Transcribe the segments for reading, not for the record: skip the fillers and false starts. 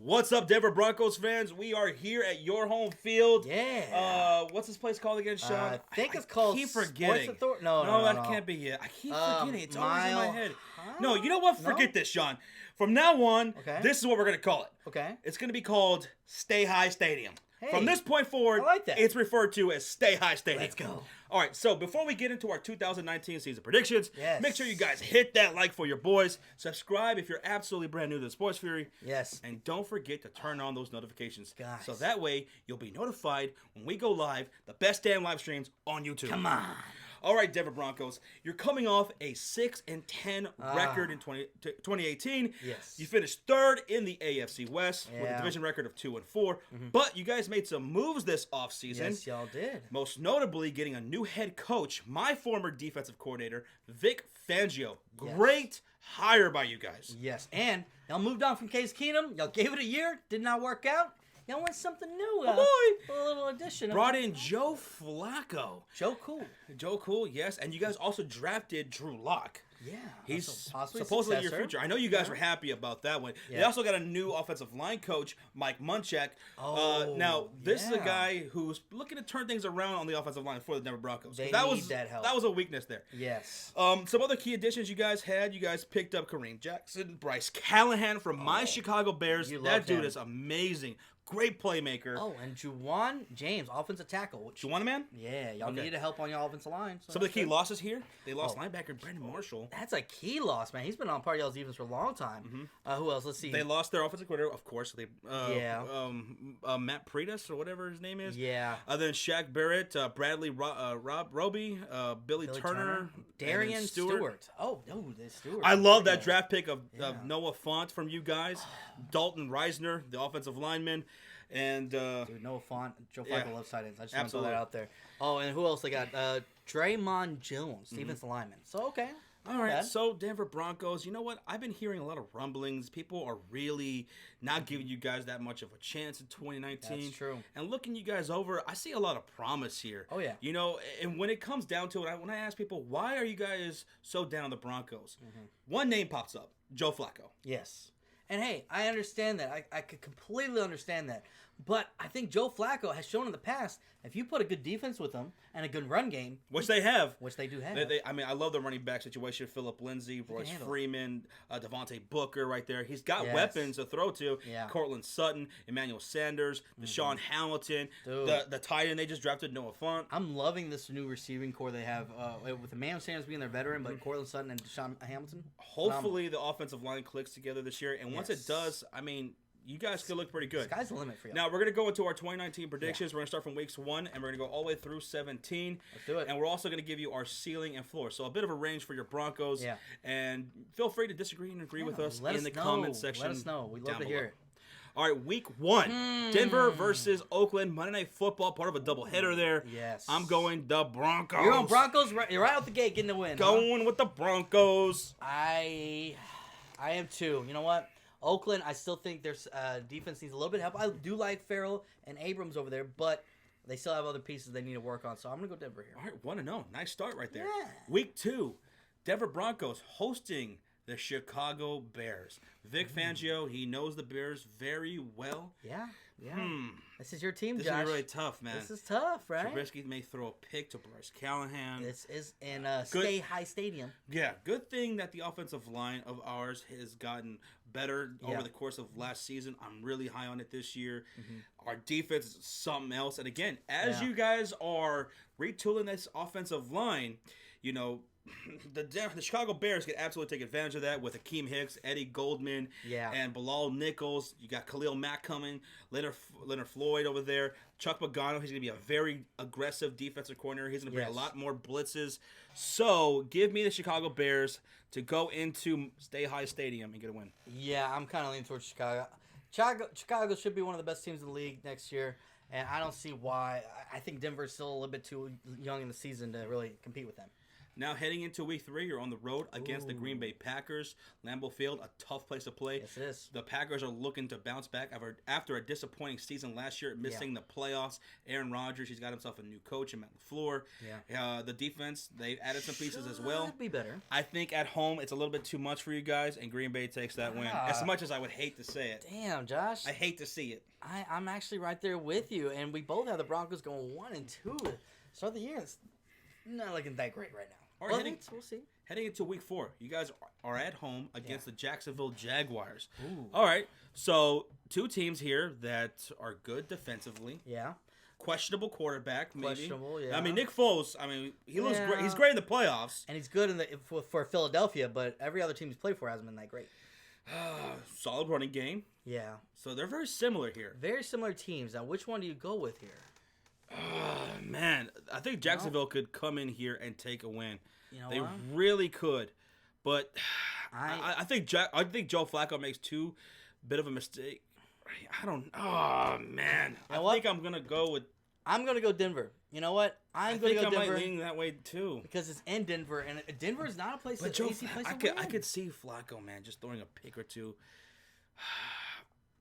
What's up, Denver Broncos fans? We are here at your home field. Yeah. What's this place called again, Sean? I think it's called keep forgetting. SPORTSFURY. No, that can't be it. I keep forgetting. It's always in my head. No, you know what? Forget this, Sean. From now on, this is what we're going to call it. Okay. It's going to be called Stay High Stadium. Hey, From this point forward, I like that. it's referred to as Stay High Stadium. Let's go. All right, so before we get into our 2019 season predictions, Yes. make sure you guys hit that like for your boys. Subscribe if you're absolutely brand new to the Sports Fury. Yes. And don't forget to turn on those notifications. Guys. So that way, you'll be notified when we go live, the best damn live streams on YouTube. Come on. All right, Denver Broncos, you're coming off a 6-10 record in 2018. Yes. You finished third in the AFC West with a Yeah. division record of 2-4. But you guys made some moves this offseason. Yes, y'all did. Most notably, getting a new head coach, my former defensive coordinator, Vic Fangio. Yes. Great hire by you guys. Yes. And y'all moved on from Case Keenum. Y'all gave it a year. Did not work out. Y'all want something new. Oh, boy. A little addition. Brought in Joe Flacco. Joe Cool. Joe Cool, yes. And you guys also drafted Drew Lock. Yeah. He's possibly supposedly successor. your future. I know you guys were happy about that one. They Yeah. also got a new offensive line coach, Mike Munchak. Oh, now, this is a yeah. guy who's looking to turn things around on the offensive line for the Denver Broncos. They that need was that help. That was a weakness there. Yes. Some other key additions you guys had. You guys picked up Kareem Jackson, Bryce Callahan from my Chicago Bears. You That love dude him. is amazing. Great playmaker. Oh, and Juwan James, offensive tackle. Which, You want a man? yeah, y'all Okay. needed help on your offensive line. So Some of the that's key good. losses here. They lost linebacker Brandon Marshall. That's a key loss, man. He's been on part of y'all's defense for a long time. Who else? Let's see. They lost their offensive coordinator, of course. They Yeah. Matt Pretis or whatever his name is. Yeah. Then Shaq Barrett, Bradley Rob Roby, Billy Turner, and then Darian Stewart. Oh, no, the Stewart. I love that Yeah. draft pick of Noah Font from you guys. Dalton Reisner, the offensive lineman. And Dude, no font. Joe Flacco Yeah. loves tight ends. I just Absolutely. want to throw that out there. Oh, and who else they got? Draymond Jones, defensive lineman. So, okay. all right, so Denver Broncos, you know what? I've been hearing a lot of rumblings. People are really not giving you guys that much of a chance in 2019. That's true. And looking you guys over, I see a lot of promise here. Oh, yeah. You know, and when it comes down to it, when I ask people, why are you guys so down on the Broncos? One name pops up, Joe Flacco. Yes. And hey, I understand that. I could completely understand that. But I think Joe Flacco has shown in the past, if you put a good defense with him and a good run game, Which they have. which they do have. I mean, I love the running back situation. Phillip Lindsay, Royce handle it. Freeman, Devontae Booker right there. He's got Yes. weapons to throw to. Yeah. Cortland Sutton, Emmanuel Sanders, Deshaun Hamilton, Dude. the tight end they just drafted, Noah Font. I'm loving this new receiving core they have with Emmanuel Sanders being their veteran, but Cortland Sutton and Deshaun Hamilton. Hopefully the offensive line clicks together this year. And once Yes. it does, I mean, you guys could look pretty good. Sky's the limit for you. Now, we're going to go into our 2019 predictions. We're going to start from weeks 1, and we're going to go all the way through 17. Let's do it. And we're also going to give you our ceiling and floor. So a bit of a range for your Broncos. Yeah. And feel free to disagree and agree with us Let in us the know. comment section. Let us know. We'd love down to hear below. it. All right, week 1. Denver versus Oakland. Monday Night Football, part of a doubleheader there. Yes. I'm going the Broncos. You're on Broncos. You're right out the gate getting the win. huh? Going with the Broncos. I am too. You know what? Oakland, I still think their defense needs a little bit of help. I do like Farrell and Abrams over there, but they still have other pieces they need to work on. So I'm going to go Denver here. All right, 1-0. Nice start right there. Yeah. Week 2, Denver Broncos hosting the Chicago Bears. Vic Fangio, he knows the Bears very well. Yeah. This is your team, This Josh. is really tough, man. This is tough, right? Trubisky may throw a pick to Bryce Callahan. This is in Stay High Stadium. Yeah, good thing that the offensive line of ours has gotten better over the course of last season. I'm really high on it this year. Our defense is something else. And again, as you guys are retooling this offensive line, you know, the Chicago Bears can absolutely take advantage of that with Akeem Hicks, Eddie Goldman, and Bilal Nichols. You got Khalil Mack coming, Leonard Floyd over there, Chuck Pagano. He's going to be a very aggressive defensive coordinator. He's going to bring a lot more blitzes. So give me the Chicago Bears to go into Stay High Stadium and get a win. Yeah, I'm kind of leaning towards Chicago. Chicago should be one of the best teams in the league next year, and I don't see why. I think Denver's still a little bit too young in the season to really compete with them. Now heading into week 3, you're on the road against the Green Bay Packers. Lambeau Field, a tough place to play. Yes, it is. The Packers are looking to bounce back after a disappointing season last year, missing the playoffs. Aaron Rodgers, he's got himself a new coach in Matt LaFleur. Yeah. The defense, they've added some pieces as well. Should be better. I think at home it's a little bit too much for you guys, and Green Bay takes that win. As much as I would hate to say it. Damn, Josh. I hate to see it. I'm actually right there with you, and we both have the Broncos going 1-2 to start the year. It's not looking that great right now. All right, we'll see. Heading into week 4, you guys are at home against the Jacksonville Jaguars. Ooh. All right, so 2 teams here that are good defensively. Yeah. Questionable quarterback, maybe. Questionable, yeah. I mean, Nick Foles, he looks great. He's great in the playoffs. And he's good for Philadelphia, but every other team he's played for hasn't been that great. Solid running game. Yeah. So they're very similar here. Very similar teams. Now, which one do you go with here? Man, I think Jacksonville could come in here and take a win. You know they what? really could, but I think Joe Flacco makes 2 bit of a mistake. I don't. Oh man, think I'm gonna go with. I'm gonna go Denver. You know what? I think I might lean that way too because it's in Denver, and Denver is not a place. But I could see Flacco, man, just throwing a pick or 2.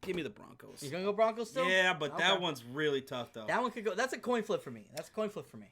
Give me the Broncos. You're gonna go Broncos still? Yeah, but that one's really tough though. That one could go. That's a coin flip for me.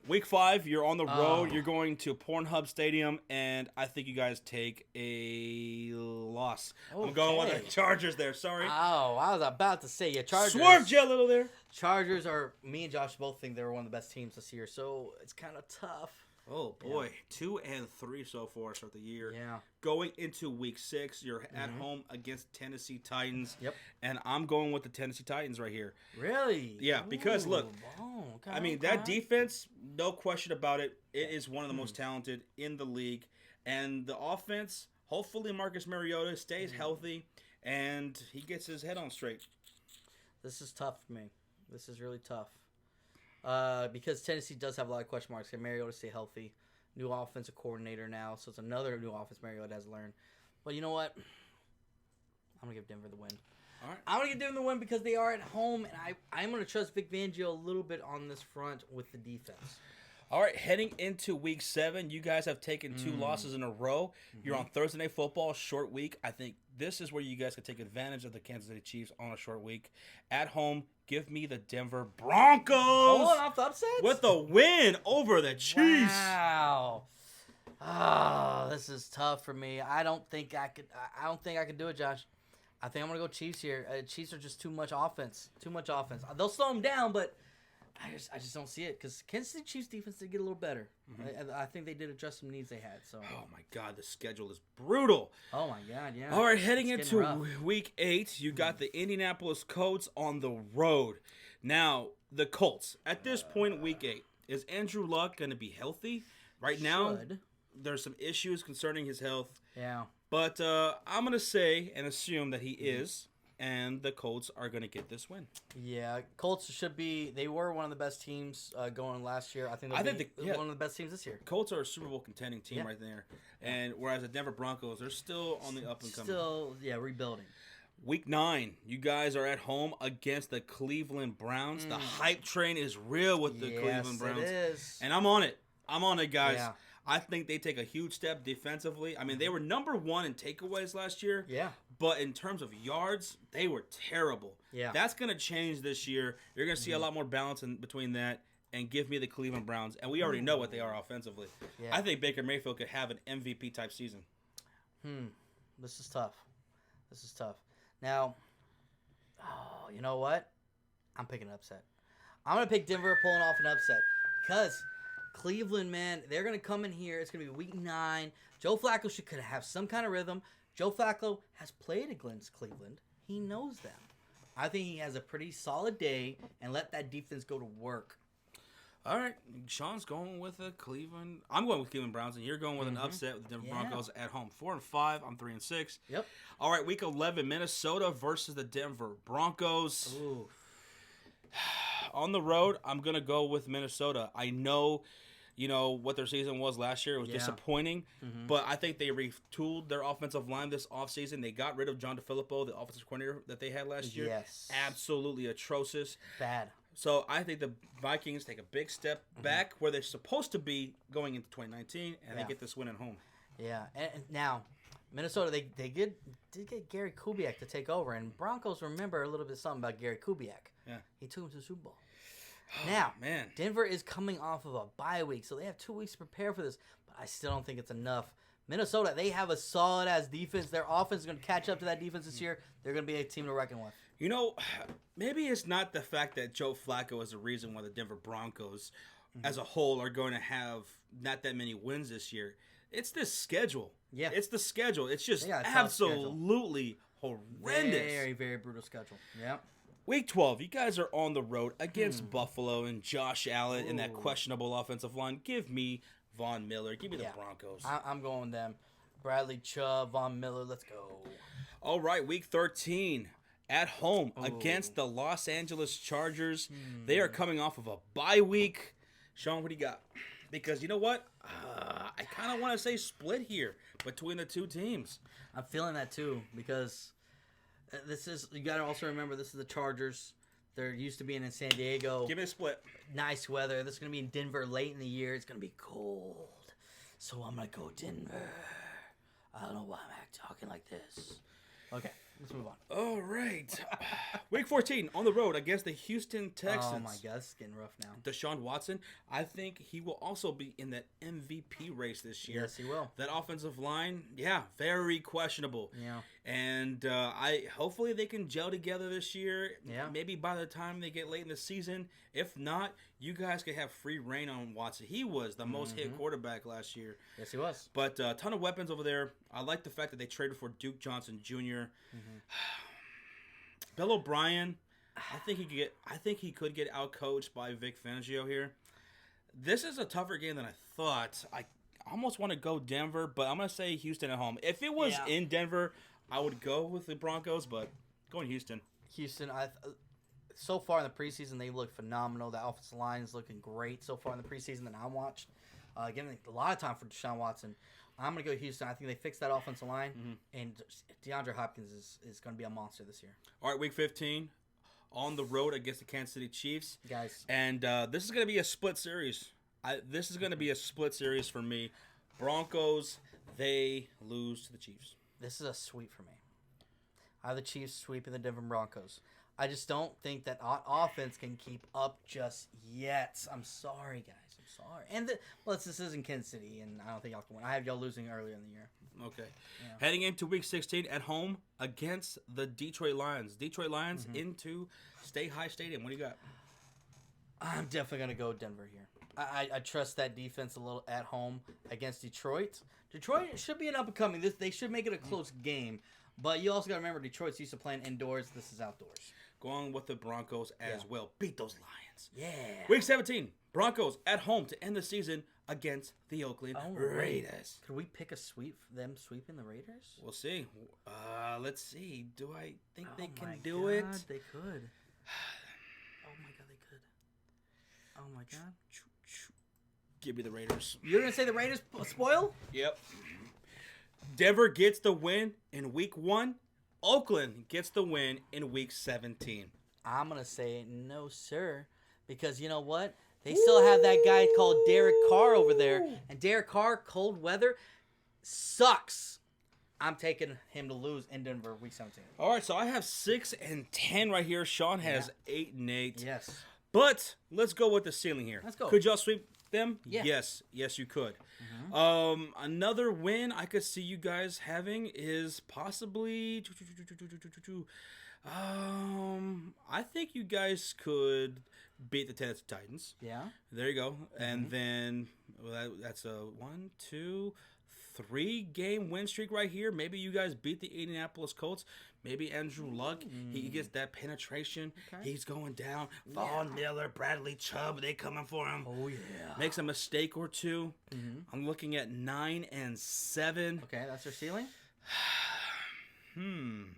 Week 5, you're on the road. You're going to Pornhub Stadium, and I think you guys take a loss. Okay. I'm going with the Chargers there. Sorry. Oh, I was about to say Chargers. Swerved you a little there. Chargers are. Me and Josh both think they were one of the best teams this year, so it's kind of tough. Oh boy, 2-3 so far throughout the year. Yeah. Going into week 6, you're at home against Tennessee Titans. Yep. And I'm going with the Tennessee Titans right here. Really? Yeah, because look, that defense, no question about it, it is one of the most talented in the league. And the offense, hopefully Marcus Mariota stays healthy and he gets his head on straight. This is tough for me. This is really tough. Because Tennessee does have a lot of question marks. Can Mariota stay healthy? New offensive coordinator now, so it's another new offense Mariota has learned. But you know what? I'm going to give Denver the win. All right. I'm going to give Denver the win because they are at home, and I'm going to trust Vic Fangio a little bit on this front with the defense. All right, heading into week 7, you guys have taken 2 losses in a row. You're on Thursday Night Football, short week. I think this is where you guys can take advantage of the Kansas City Chiefs on a short week. At home, give me the Denver Broncos. Oh, off the upset? With the win over the Chiefs. Wow. Oh, this is tough for me. I don't think I could do it, Josh. I think I'm going to go Chiefs here. Chiefs are just too much offense. They'll slow them down, but I just don't see it because Kansas City Chiefs defense did get a little better. I think they did address some needs they had. So. Oh my God, the schedule is brutal. Oh my God, yeah. All right, heading into week 8, you got the Indianapolis Colts on the road. Now the Colts at this point, week 8, is Andrew Luck going to be healthy? Right now, there's some issues concerning his health. Yeah. But I'm going to say and assume that he is. And the Colts are going to get this win. Yeah, Colts should be. They were one of the best teams going last year. I think they're one of the best teams this year. Colts are a Super Bowl contending team right there. And whereas the Denver Broncos, they're still on the up and coming. Still, rebuilding. Week 9, you guys are at home against the Cleveland Browns. The hype train is real with the Cleveland Browns. It is. And I'm on it. Guys. Yeah. I think they take a huge step defensively. I mean, they were number 1 in takeaways last year. Yeah. But in terms of yards, they were terrible. Yeah. That's going to change this year. You're going to see a lot more balance in between that and give me the Cleveland Browns. And we already know what they are offensively. Yeah. I think Baker Mayfield could have an MVP-type season. This is tough. Now, you know what? I'm picking an upset. I'm going to pick Denver pulling off an upset because Cleveland, man, they're going to come in here. It's going to be week 9. Joe Flacco could have some kind of rhythm. Joe Flacco has played against Cleveland. He knows them. I think he has a pretty solid day and let that defense go to work. All right. Sean's going with a Cleveland. I'm going with Cleveland Browns, and you're going with an upset with the Denver Broncos at home. 4-5. I'm 3-6. Yep. All right. Week 11, Minnesota versus the Denver Broncos. Ooh. On the road, I'm going to go with Minnesota. I know, what their season was last year. It was disappointing, but I think they retooled their offensive line this offseason. They got rid of John DeFilippo, the offensive coordinator that they had last year. Yes. Absolutely atrocious. Bad. So I think the Vikings take a big step back where they're supposed to be going into 2019, and they get this win at home. Yeah, and now Minnesota, they did get Gary Kubiak to take over, and Broncos remember a little bit something about Gary Kubiak. Yeah. He took him to the Super Bowl. Now, man, Denver is coming off of a bye week, so they have 2 weeks to prepare for this, but I still don't think it's enough. Minnesota, they have a solid-ass defense. Their offense is going to catch up to that defense this year. They're going to be a team to reckon with. You know, maybe it's not the fact that Joe Flacco is the reason why the Denver Broncos as a whole are going to have not that many wins this year. It's this schedule. Yeah. It's the schedule. It's just absolutely horrendous. Very, very brutal schedule. Yeah. Week 12, you guys are on the road against Buffalo and Josh Allen in that questionable offensive line. Give me Von Miller. Give me the Broncos. I'm going with them. Bradley Chubb, Von Miller. Let's go. All right, Week 13. At home against the Los Angeles Chargers. They are coming off of a bye week. Sean, what do you got? Because you know what? I kind of want to say split here between the two teams. I'm feeling that too because you got to also remember this is the Chargers. They're used to being in San Diego. Give me a split. Nice weather. This is going to be in Denver late in the year. It's going to be cold. So I'm going to go Denver. I don't know why I'm talking like this. Okay. Let's move on. All right. Week 14, on the road against the Houston Texans. Oh, my God. It's getting rough now. Deshaun Watson, I think he will also be in that MVP race this year. Yes, he will. That offensive line, very questionable. Yeah. And hopefully they can gel together this year. Yeah. Maybe by the time they get late in the season. If not, you guys could have free reign on Watson. He was the most hit quarterback last year. Yes, he was. But a ton of weapons over there. I like the fact that they traded for Duke Johnson Jr. Bill O'Brien, I think he could get outcoached by Vic Fangio here. This is a tougher game than I thought. I almost want to go Denver, but I'm going to say Houston at home. If it was in Denver, I would go with the Broncos, but going Houston. Houston, so far in the preseason, they look phenomenal. The offensive line is looking great so far in the preseason that I watched. Giving a lot of time for Deshaun Watson. I'm going to go Houston. I think they fixed that offensive line, and DeAndre Hopkins is going to be a monster this year. All right, Week 15, on the road against the Kansas City Chiefs. Guys. And this is going to be a split series. This is going to be a split series for me. Broncos, they lose to the Chiefs. This is a sweep for me. I have the Chiefs sweeping the Denver Broncos. I just don't think that offense can keep up just yet. I'm sorry, guys. I'm sorry. And this isn't Kansas City, and I don't think y'all can win. I have y'all losing earlier in the year. Okay. Yeah. Heading into Week 16 at home against the Detroit Lions. Detroit Lions into Stay High Stadium. What do you got? I'm definitely going to go Denver here. I trust that defense a little at home against Detroit. Detroit should be an up-and-coming. They should make it a close game. But you also got to remember, Detroit's used to playing indoors. This is outdoors. Going with the Broncos as well. Beat those Lions. Yeah. Week 17, Broncos at home to end the season against the Oakland Raiders. Could we pick a sweep, them sweeping the Raiders? We'll see. Let's see. Do I think they can do it? They could. Oh, my God, they could. Oh, my God. Give me the Raiders. You're going to say the Raiders spoil? Yep. Denver gets the win in Week 1. Oakland gets the win in Week 17. I'm going to say no, sir. Because you know what? They still have that guy called Derek Carr over there. And Derek Carr, cold weather, sucks. I'm taking him to lose in Denver Week 17. All right, so I have 6-10 right here. Sean has 8-8. Yes. But let's go with the ceiling here. Let's go. Could y'all sweep them? Yeah. Yes, you could. Another win I could see you guys having is possibly. I think you guys could beat the Tennessee Titans. Yeah. There you go. And then that's a 1, 2, 3 game win streak right here. Maybe you guys beat the Indianapolis Colts. Maybe Andrew Luck, he gets that penetration. Okay. He's going down. Von Miller, Bradley Chubb, they coming for him. Oh, yeah. Makes a mistake or two. I'm looking at 9-7. Okay, that's your ceiling? I'm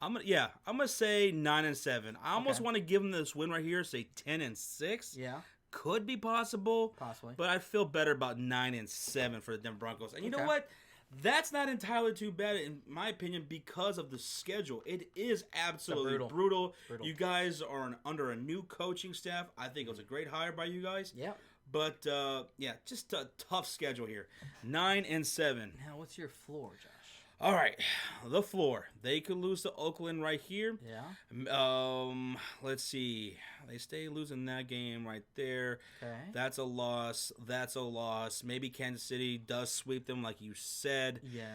gonna say 9-7. I almost want to give them this win right here, say 10-6. Yeah. Could be possible. Possibly. But I feel better about 9-7 for the Denver Broncos. And you know what? That's not entirely too bad, in my opinion, because of the schedule. It is absolutely brutal. You guys are under a new coaching staff. I think it was a great hire by you guys. Yeah. But, just a tough schedule here. 9-7. Now, what's your floor, Josh? All right, the floor. They could lose to Oakland right here. Yeah. Let's see. They stay losing that game right there. Okay. That's a loss. That's a loss. Maybe Kansas City does sweep them, like you said. Yeah.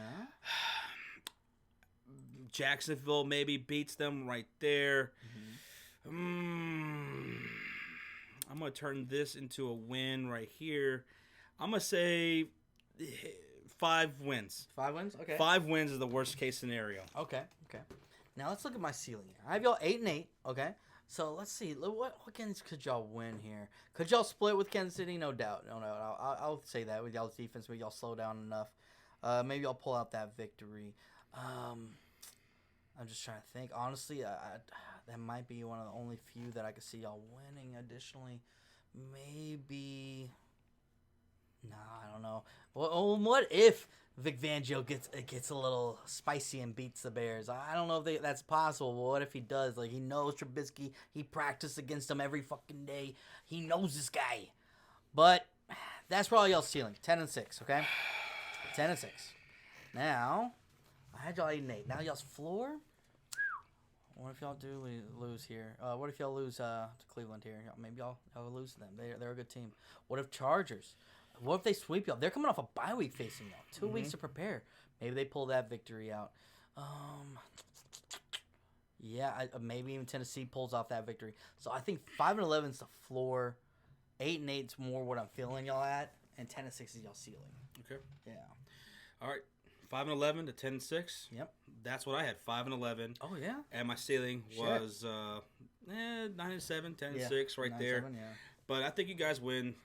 Jacksonville maybe beats them right there. I'm going to turn this into a win right here. I'm going to say 5 wins. 5 wins? Okay. 5 wins is the worst case scenario. Okay. Now let's look at my ceiling here. I have y'all 8-8. Okay. So let's see. What games could y'all win here? Could y'all split with Kansas City? No doubt. No. I'll say that with y'all's defense. Maybe y'all slow down enough. Maybe y'all pull out that victory. I'm just trying to think. Honestly, that might be one of the only few that I could see y'all winning. Additionally, maybe. Nah, I don't know. Well, what if Vic Fangio gets a little spicy and beats the Bears? I don't know if that's possible. But what if he does? Like, he knows Trubisky. He practiced against him every fucking day. He knows this guy. But that's probably y'all's ceiling. 10-6. Okay. 10-6. Now, I had y'all 8-8. Now y'all's floor. What if y'all do lose here? What if y'all lose to Cleveland here? Maybe y'all lose to them. They're a good team. What if Chargers? What if they sweep y'all? They're coming off a bye week facing y'all. 2 weeks to prepare. Maybe they pull that victory out. Maybe even Tennessee pulls off that victory. So I think 5-11 is the floor. 8-8 is more what I'm feeling y'all at, and 10-6 is y'all ceiling. Okay. Yeah. All right. 5-11 to 10-6. Yep. That's what I had. 5-11. Oh yeah. And my ceiling was 9-7, 10-6 right there. Yeah. But I think you guys win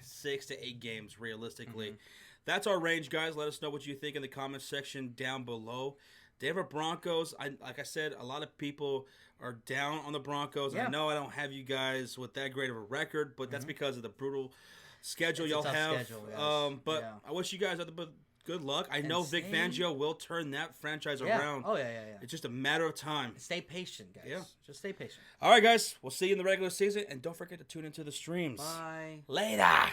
6 to 8 games realistically. That's our range, guys. Let us know what you think in the comments section down below. Denver Broncos, like I said, a lot of people are down on the Broncos. Yeah. I know I don't have you guys with that great of a record, but that's because of the brutal schedule y'all have. But I wish you guys good luck. I know Vic Fangio will turn that franchise around. Oh, yeah. It's just a matter of time. Stay patient, guys. Yeah. Just stay patient. All right, guys. We'll see you in the regular season. And don't forget to tune into the streams. Bye. Later.